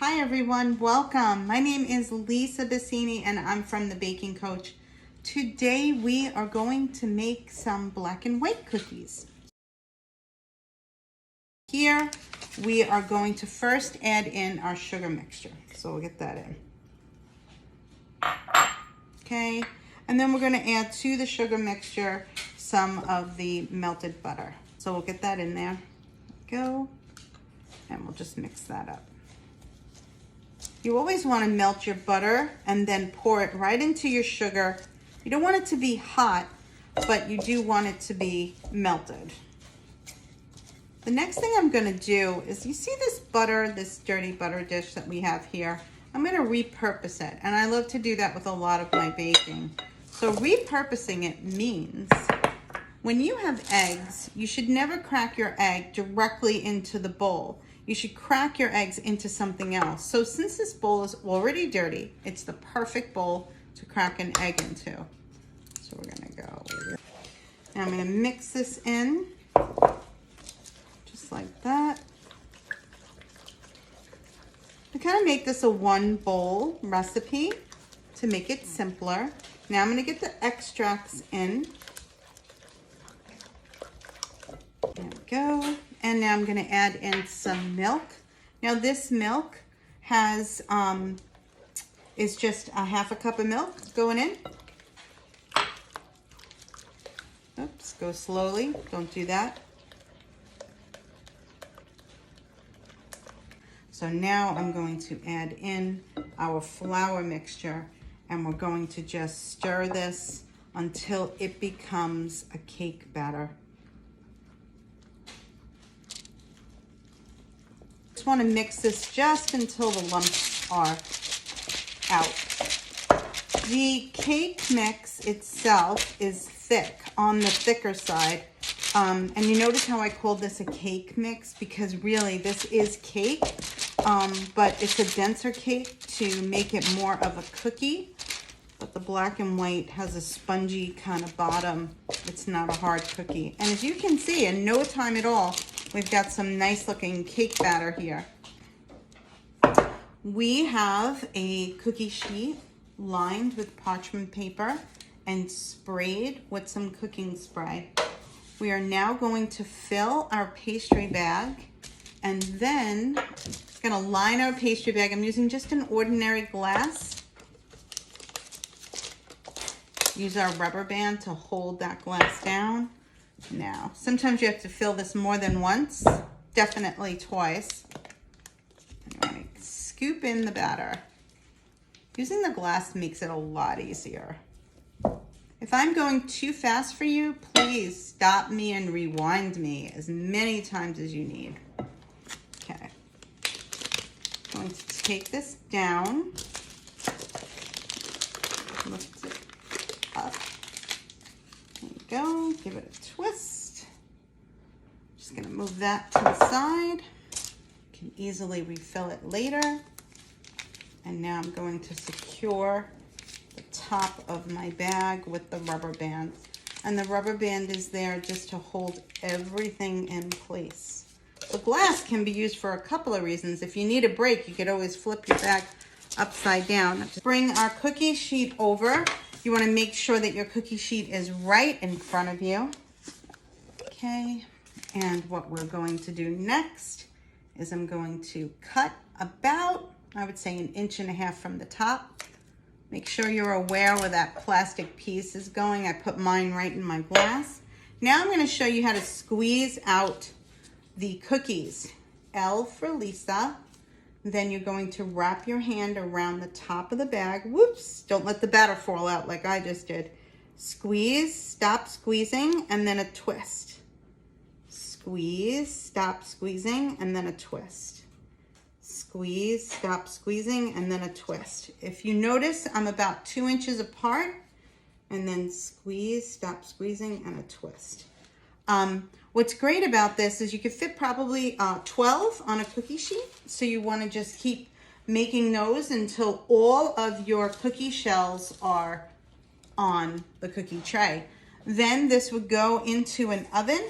Hi everyone, welcome. My name is Lisa Bassini and I'm from The Baking Coach. Today we are going to make some black and white cookies. Here we are going to first add in our sugar mixture. So we'll get that in. Okay, and then we're going to add to the sugar mixture some of the melted butter. So we'll get that in there. Go, and we'll just mix that up. You always want to melt your butter and then pour it right into your sugar. You don't want it to be hot, but you do want it to be melted. The next thing I'm going to do is, you see this butter, this dirty butter dish that we have here? I'm going to repurpose it, and I love to do that with a lot of my baking. So repurposing it means when you have eggs, you should never crack your egg directly into the bowl. You should crack your eggs into something else. So since this bowl is already dirty, it's the perfect bowl to crack an egg into. So we're gonna go. Now I'm gonna mix this in, just like that. I kind of make this a one bowl recipe to make it simpler. Now I'm gonna get the extracts in. There we go. And now I'm going to add in some milk. Now this milk has is just a half a cup of milk going in. Oops, go slowly. Don't do that. So now I'm going to add in our flour mixture, and we're going to just stir this until it becomes a cake batter. Want to mix this just until the lumps are out. The cake mix itself is thick, on the thicker side. And you notice how I called this a cake mix, because really this is cake, but it's a denser cake to make it more of a cookie. But the black and white has a spongy kind of bottom. It's not a hard cookie. And as you can see, in no time at all, we've got some nice looking cake batter here. We have a cookie sheet lined with parchment paper and sprayed with some cooking spray. We are now going to fill our pastry bag, and then gonna line our pastry bag. I'm using just an ordinary glass. Use our rubber band to hold that glass down. Now, sometimes you have to fill this more than once, definitely twice. And you want to scoop in the batter. Using the glass makes it a lot easier. If I'm going too fast for you, please stop me and rewind me as many times as you need. Okay. I'm going to take this down. Lift it up. There you go, give it a twist. Just gonna move that to the side. Can easily refill it later. And now I'm going to secure the top of my bag with the rubber band. And the rubber band is there just to hold everything in place. The glass can be used for a couple of reasons. If you need a break, you could always flip your bag upside down. Bring our cookie sheet over. You want to make sure that your cookie sheet is right in front of you. Okay, and what we're going to do next is I'm going to cut about, I would say, 1.5 inches from the top. Make sure you're aware where that plastic piece is going. I put mine right in my glass. Now I'm going to show you how to squeeze out the cookies. L for Lisa. Then you're going to wrap your hand around the top of the bag. Whoops, don't let the batter fall out like I just did. Squeeze, stop squeezing, and then a twist. Squeeze, stop squeezing, and then a twist. Squeeze, stop squeezing, and then a twist. If you notice, I'm about 2 inches apart, and then squeeze, stop squeezing, and a twist. What's great about this is you could fit probably 12 on a cookie sheet. So you want to just keep making those until all of your cookie shells are on the cookie tray. Then this would go into an oven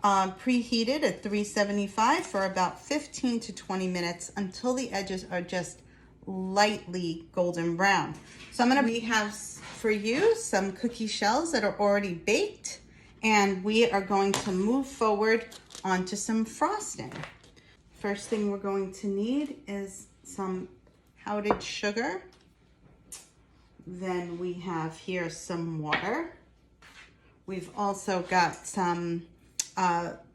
preheated at 375 for about 15 to 20 minutes until the edges are just lightly golden brown. So we have for you some cookie shells that are already baked, and we are going to move forward onto some frosting. First thing we're going to need is some powdered sugar. Then we have here some water. We've also got some,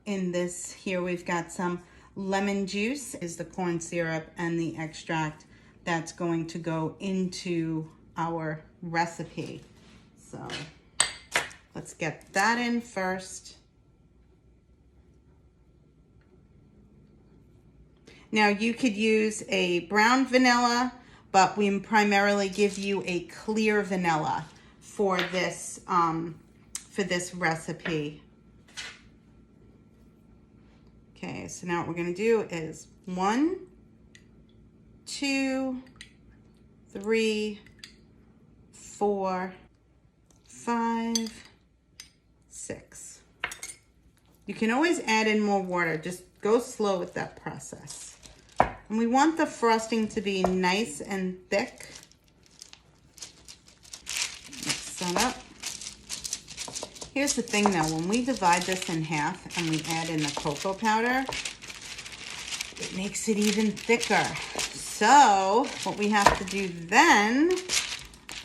in this here, we've got some lemon juice, is the corn syrup and the extract that's going to go into our recipe. So let's get that in first. Now you could use a brown vanilla, but we primarily give you a clear vanilla for this recipe. Okay, so now what we're gonna do is 1, 2, 3, 4, 5, 6. You can always add in more water. Just go slow with that process. And we want the frosting to be nice and thick. Mix that up. Here's the thing though, when we divide this in half and we add in the cocoa powder, it makes it even thicker. So what we have to do then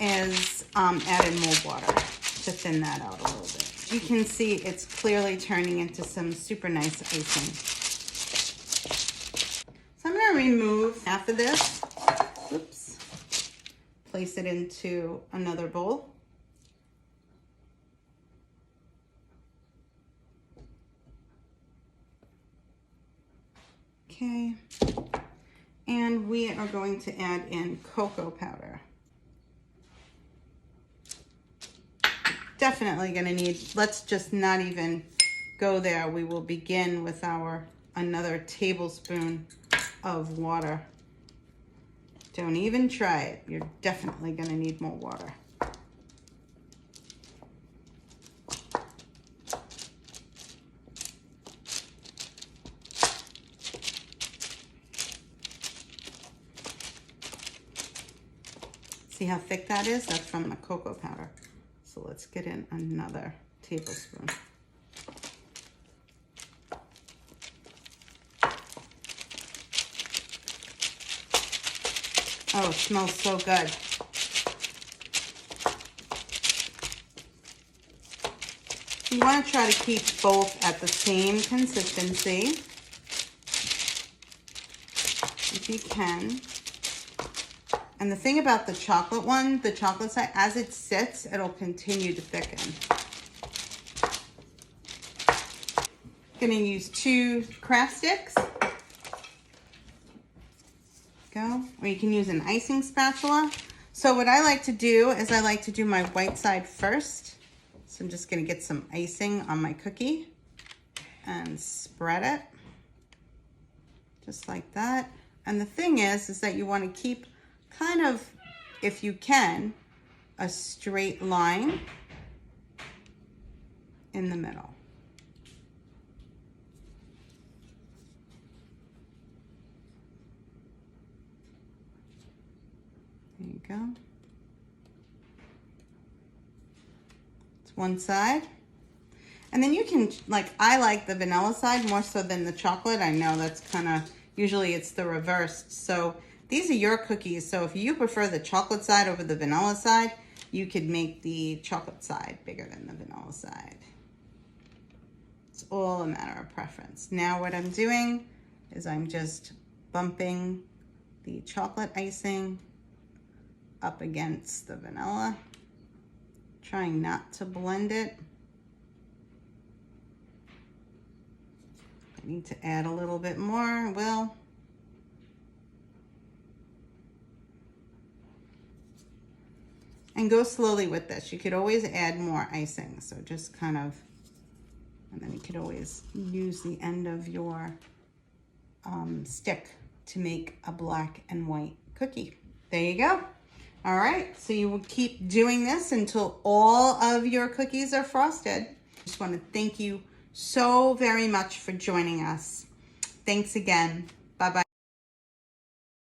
is add in more water to thin that out a little bit. You can see it's clearly turning into some super nice icing. So I'm gonna remove half of this, oops, place it into another bowl. Okay, and we are going to add in cocoa powder. Definitely gonna need, let's just not even go there. We will begin with another tablespoon of water. Don't even try it. You're definitely gonna need more water. See how thick that is? That's from the cocoa powder. So let's get in another tablespoon. Oh, it smells so good. You want to try to keep both at the same consistency, if you can. And the thing about the chocolate one, the chocolate side, as it sits, it'll continue to thicken. Gonna use 2 craft sticks. Go. Or you can use an icing spatula. So what I like to do is I like to do my white side first. So I'm just gonna get some icing on my cookie and spread it just like that. And the thing is that you want to keep kind of, if you can, a straight line in the middle. There you go. It's one side. And then you can, like, I like the vanilla side more so than the chocolate. I know that's kind of, usually it's the reverse. So these are your cookies. So if you prefer the chocolate side over the vanilla side, you could make the chocolate side bigger than the vanilla side. It's all a matter of preference. Now what I'm doing is I'm just bumping the chocolate icing up against the vanilla, trying not to blend it. I need to add a little bit more, Will. And go slowly with this. You could always add more icing. So just kind of, and then you could always use the end of your stick to make a black and white cookie. There you go. All right, so you will keep doing this until all of your cookies are frosted. Just want to thank you so very much for joining us. Thanks again.